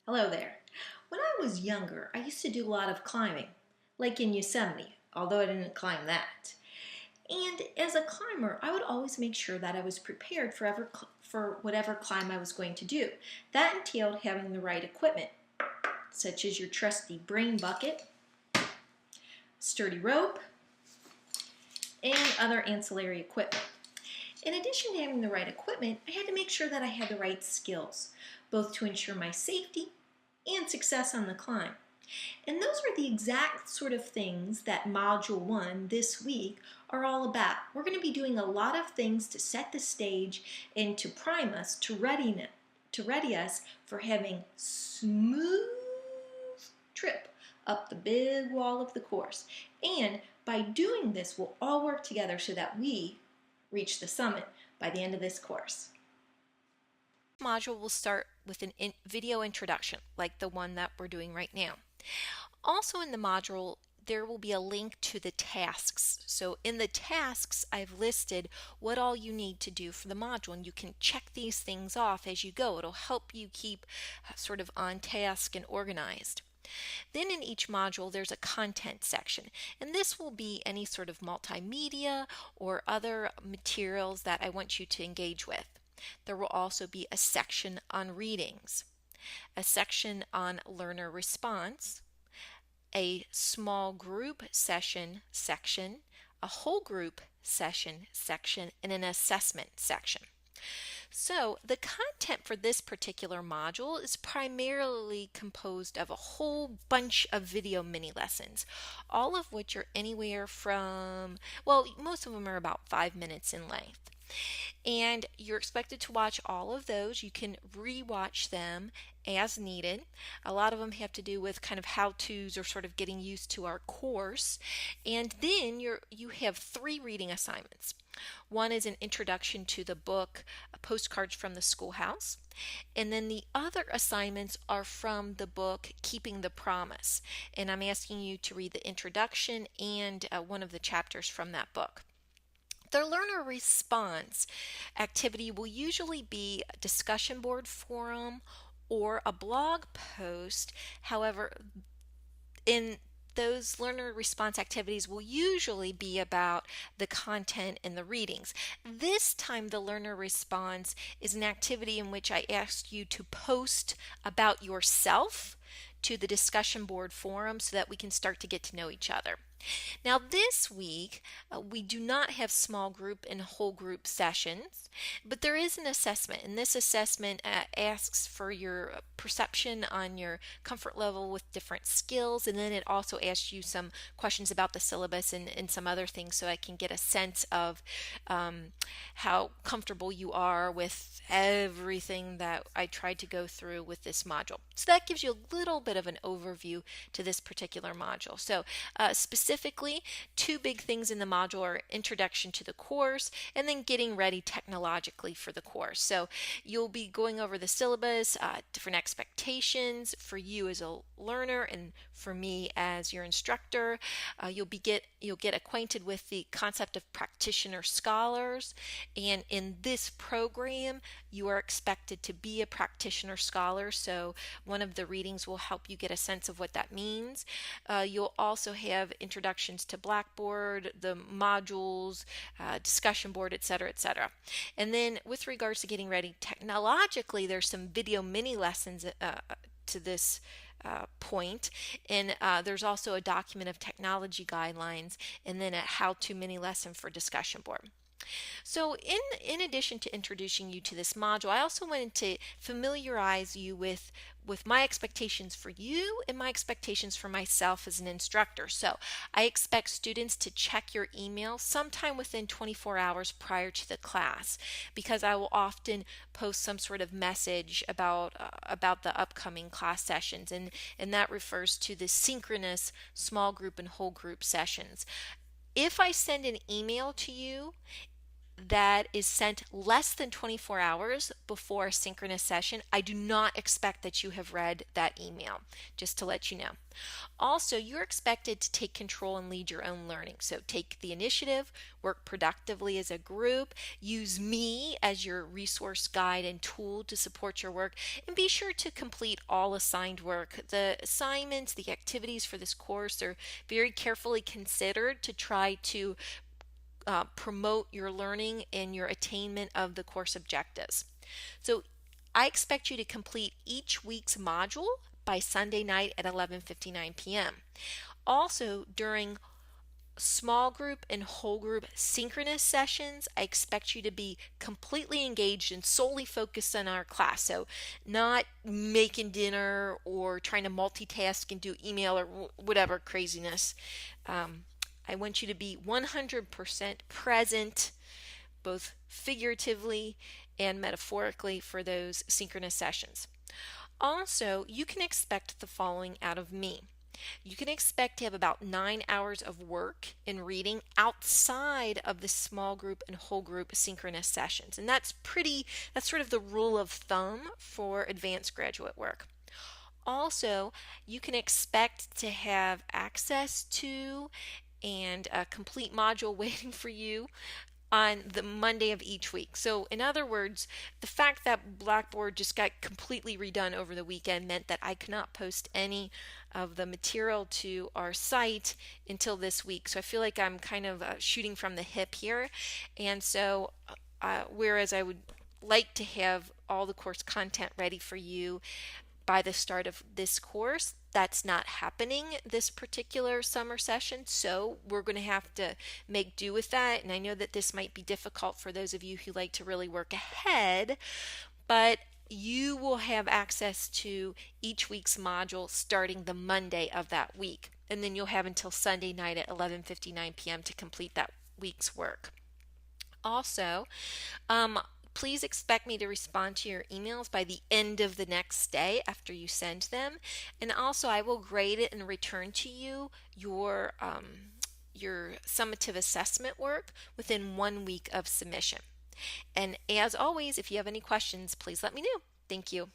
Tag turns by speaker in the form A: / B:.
A: Hello there. When I was younger, I used to do a lot of climbing, like in Yosemite, although I didn't climb that. And as a climber, I would always make sure that I was prepared for whatever climb I was going to do. That entailed having the right equipment, such as your trusty brain bucket, sturdy rope, and other ancillary equipment. In addition to having the right equipment, I had to make sure that I had the right skills, both to ensure my safety and success on the climb. And those are the exact sort of things that Module 1 this week are all about. We're going to be doing a lot of things to set the stage and to prime us, to ready us for having smooth trip up the big wall of the course. And by doing this, we'll all work together so that we reach the summit by the end of this course.
B: Module will start with an video introduction, like the one that we're doing right now. Also in the module, there will be a link to the tasks. So in the tasks, I've listed what all you need to do for the module, and you can check these things off as you go. It'll help you keep sort of on task and organized. Then in each module, there's a content section, and this will be any sort of multimedia or other materials that I want you to engage with. There will also be a section on readings, a section on learner response, a small group session section, a whole group session section, and an assessment section. So the content for this particular module is primarily composed of a whole bunch of video mini lessons, all of which are anywhere from, well, most of them are about 5 minutes in length. And you're expected to watch all of those. You can re-watch them as needed. A lot of them have to do with kind of how-tos or sort of getting used to our course. And then you have 3 reading assignments. One is an introduction to the book, Postcards from the Schoolhouse. And then the other assignments are from the book, Keeping the Promise. And I'm asking you to read the introduction and one of the chapters from that book. The learner response activity will usually be a discussion board forum or a blog post. However, in those learner response activities will usually be about the content in the readings. This time the learner response is an activity in which I asked you to post about yourself to the discussion board forum so that we can start to get to know each other. Now this week we do not have small group and whole group sessions, but there is an assessment, and this assessment asks for your perception on your comfort level with different skills, and then it also asks you some questions about the syllabus and some other things so I can get a sense of how comfortable you are with everything that I tried to go through with this module. So that gives you a little bit of an overview to this particular module. So specifically, 2 big things in the module are introduction to the course and then getting ready technologically for the course. So you'll be going over the syllabus, different expectations for you as a learner and for me as your instructor. You'll get acquainted with the concept of practitioner scholars, and in this program you are expected to be a practitioner scholar, so one of the readings will help you get a sense of what that means. You'll also have introductions to Blackboard, the modules, discussion board, etc., etc. And then with regards to getting ready technologically, there's some video mini lessons to this point, and there's also a document of technology guidelines, and then a how-to mini lesson for discussion board. So in addition to introducing you to this module, I also wanted to familiarize you with my expectations for you and my expectations for myself as an instructor. So I expect students to check your email sometime within 24 hours prior to the class, because I will often post some sort of message about the upcoming class sessions, and that refers to the synchronous small group and whole group sessions. If I send an email to you that is sent less than 24 hours before a synchronous session, I do not expect that you have read that email, just to let you know. Also, you're expected to take control and lead your own learning. So take the initiative, work productively as a group, use me as your resource guide and tool to support your work, and be sure to complete all assigned work. The assignments, the activities for this course are very carefully considered to try to promote your learning and your attainment of the course objectives. So I expect you to complete each week's module by Sunday night at 11:59 p.m. Also, during small group and whole group synchronous sessions, I expect you to be completely engaged and solely focused on our class. So not making dinner or trying to multitask and do email or whatever craziness. I want you to be 100% present, both figuratively and metaphorically, for those synchronous sessions. Also, you can expect the following out of me. You can expect to have about 9 hours of work in reading outside of the small group and whole group synchronous sessions. And that's sort of the rule of thumb for advanced graduate work. Also, you can expect to have access to and a complete module waiting for you on the Monday of each week. So in other words, the fact that Blackboard just got completely redone over the weekend meant that I could not post any of the material to our site until this week. So I feel like I'm kind of shooting from the hip here. And so whereas I would like to have all the course content ready for you by the start of this course, that's not happening this particular summer session, so we're going to have to make do with that. And I know that this might be difficult for those of you who like to really work ahead, but you will have access to each week's module starting the Monday of that week, and then you'll have until Sunday night at 11:59 p.m. to complete that week's work. Also, please expect me to respond to your emails by the end of the next day after you send them. And also, I will grade it and return to you your summative assessment work within 1 week of submission. And as always, if you have any questions, please let me know. Thank you.